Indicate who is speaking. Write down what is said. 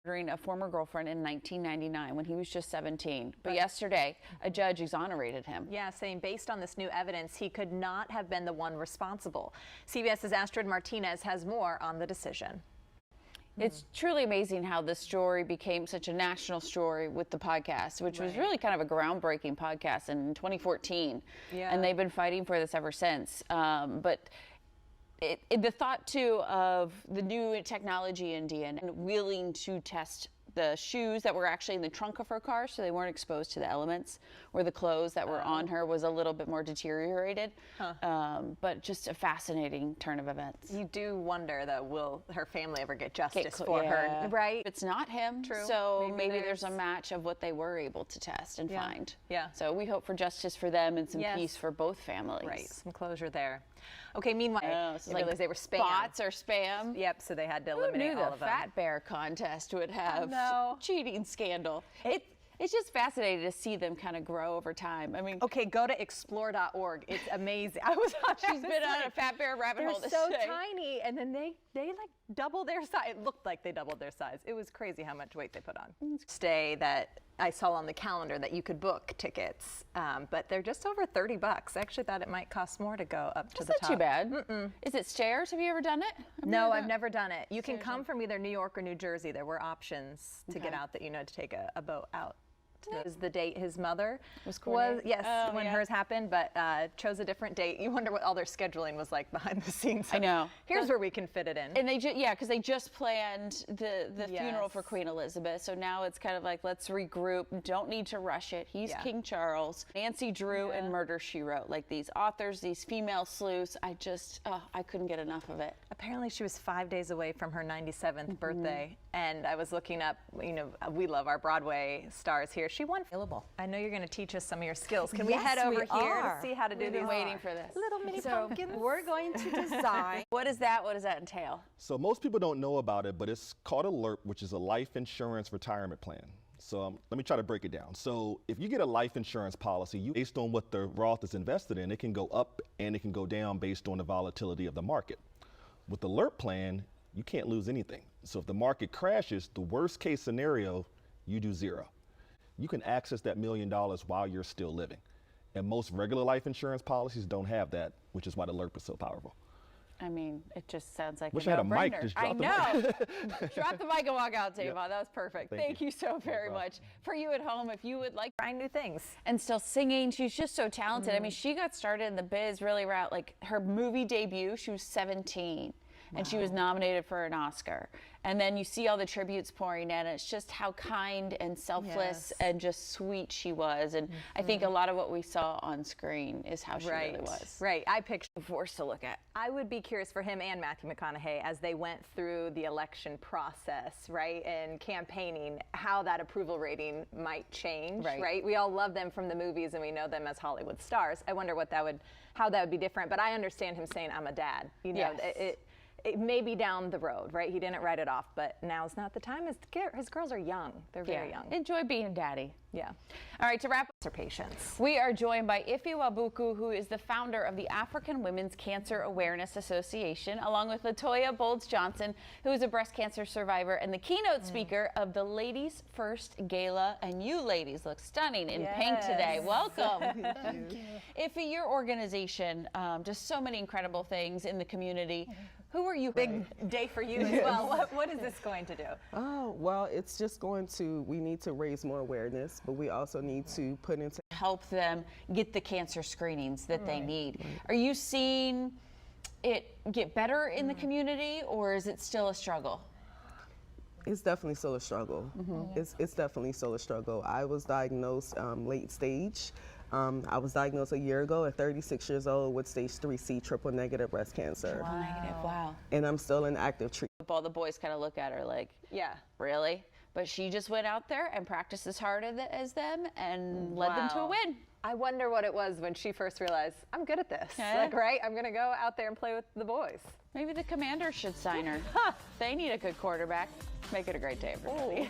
Speaker 1: Murdering a former girlfriend in 1999 when he was just 17. But yesterday, a judge exonerated him.
Speaker 2: Yeah, saying based on this new evidence, he could not have been the one responsible. CBS's Astrid Martinez has more on the decision.
Speaker 1: It's truly amazing how this story became such a national story with the podcast, which was really kind of a groundbreaking podcast in 2014.
Speaker 2: Yeah.
Speaker 1: And they've been fighting for this ever since. But the thought, too, of the new technology in DNA and willing to test the shoes that were actually in the trunk of her car so they weren't exposed to the elements, where the clothes that were on her was a little bit more deteriorated. But just a fascinating turn of events.
Speaker 2: You do wonder, though, will her family ever get justice for her? Right?
Speaker 1: It's not him.
Speaker 2: True.
Speaker 1: So maybe there's a match of what they were able to test and find.
Speaker 2: Yeah.
Speaker 1: So we hope for justice for them and some peace for both families.
Speaker 2: Right. Some closure there. Okay, meanwhile,
Speaker 1: I realized
Speaker 2: they were spam.
Speaker 1: Bots or spam.
Speaker 2: Yep, so they had to eliminate all of them.
Speaker 1: The Fat Bear contest would have
Speaker 2: No.
Speaker 1: cheating scandal. It's just fascinating to see them kind of grow over time. I mean,
Speaker 2: okay, go to explore.org. It's amazing. I was on
Speaker 1: she's been on a Fat Bear rabbit hole.
Speaker 2: They're so tiny, and then they like double their size. It looked like they doubled their size. It was crazy how much weight they put on. Stay that I saw on the calendar that you could book tickets, but they're just over $30. I actually thought it might cost more to go up to the top.
Speaker 1: That's not too bad. Is it stairs? Have you ever done it?
Speaker 2: No, I've never done it. You can come from either New York or New Jersey. There were options to get out that to take a boat out. Is the date his mother was when hers happened, but chose a different date. You wonder what all their scheduling was like behind the scenes.
Speaker 1: I know.
Speaker 2: Here's where we can fit it in.
Speaker 1: And they because they just planned the funeral for Queen Elizabeth, so now it's kind of like, let's regroup. Don't need to rush it. He's King Charles. Nancy Drew and Murder, She Wrote. Like these authors, these female sleuths. I couldn't get enough of it.
Speaker 2: Apparently, she was 5 days away from her 97th birthday, and I was looking up. We love our Broadway stars here. She won. Available. I know you're going to teach us some of your skills. Can we head over here to see how to do these?
Speaker 1: Waiting for this.
Speaker 2: Little mini pumpkins.
Speaker 3: We're going to design.
Speaker 1: What is that? What does that entail?
Speaker 4: So most people don't know about it, but it's called a LIRP, which is a life insurance retirement plan. So let me try to break it down. So if you get a life insurance policy, based on what the Roth is invested in, it can go up and it can go down based on the volatility of the market. With the LIRP plan, you can't lose anything. So if the market crashes, the worst case scenario, you do zero. You can access that $1 million while you're still living. And most regular life insurance policies don't have that, which is why the LIRP is so powerful.
Speaker 1: I mean, it just sounds like
Speaker 4: Wish
Speaker 1: a
Speaker 4: I had a
Speaker 1: no-brainer.
Speaker 4: mic. Just
Speaker 1: I
Speaker 4: drop
Speaker 1: know.
Speaker 4: the mic.
Speaker 1: Drop the mic and walk out, Tavon. That was perfect. Thank you so very much. For you at home, if you would like
Speaker 2: trying new things
Speaker 1: and still singing, she's just so talented. I mean, she got started in the biz really around like her movie debut. She was 17. And she was nominated for an Oscar. And then you see all the tributes pouring in. And it's just how kind and selfless and just sweet she was. And I think a lot of what we saw on screen is how she really was.
Speaker 2: Right. I picture
Speaker 1: forced to look at.
Speaker 2: I would be curious for him and Matthew McConaughey as they went through the election process, right, and campaigning, how that approval rating might change, right? We all love them from the movies and we know them as Hollywood stars. I wonder how that would be different. But I understand him saying, I'm a dad. It may be down the road, right? He didn't write it off, but now's not the time. His girls are young. They're very young.
Speaker 1: Enjoy being a daddy.
Speaker 2: Yeah.
Speaker 1: All right, to wrap up
Speaker 2: our patients,
Speaker 1: we are joined by Ife Wabuku, who is the founder of the African Women's Cancer Awareness Association, along with Latoya Bolds-Johnson, who is a breast cancer survivor and the keynote speaker of the Ladies First Gala. And you ladies look stunning in pink today. Welcome.
Speaker 3: Thank you.
Speaker 1: Ife, your organization, just so many incredible things in the community. Who are you?
Speaker 2: Big day for you as well. What is this going to do?
Speaker 3: Oh, well, it's just we need to raise more awareness, but we also need to put into
Speaker 1: help them get the cancer screenings that they need. Are you seeing it get better in the community, or is it still a struggle?
Speaker 3: It's definitely still a struggle. It's definitely still a struggle. I was diagnosed late stage. I was diagnosed a year ago at 36 years old with stage 3C triple negative breast cancer.
Speaker 1: Wow.
Speaker 3: And I'm still in active treatment.
Speaker 1: All the boys kind of look at her like, really? But she just went out there and practiced as hard as them and led them to a win.
Speaker 2: I wonder what it was when she first realized, I'm good at this. Right? I'm going to go out there and play with the boys.
Speaker 1: Maybe the Commanders should sign her. They need a good quarterback. Make it a great day, everybody.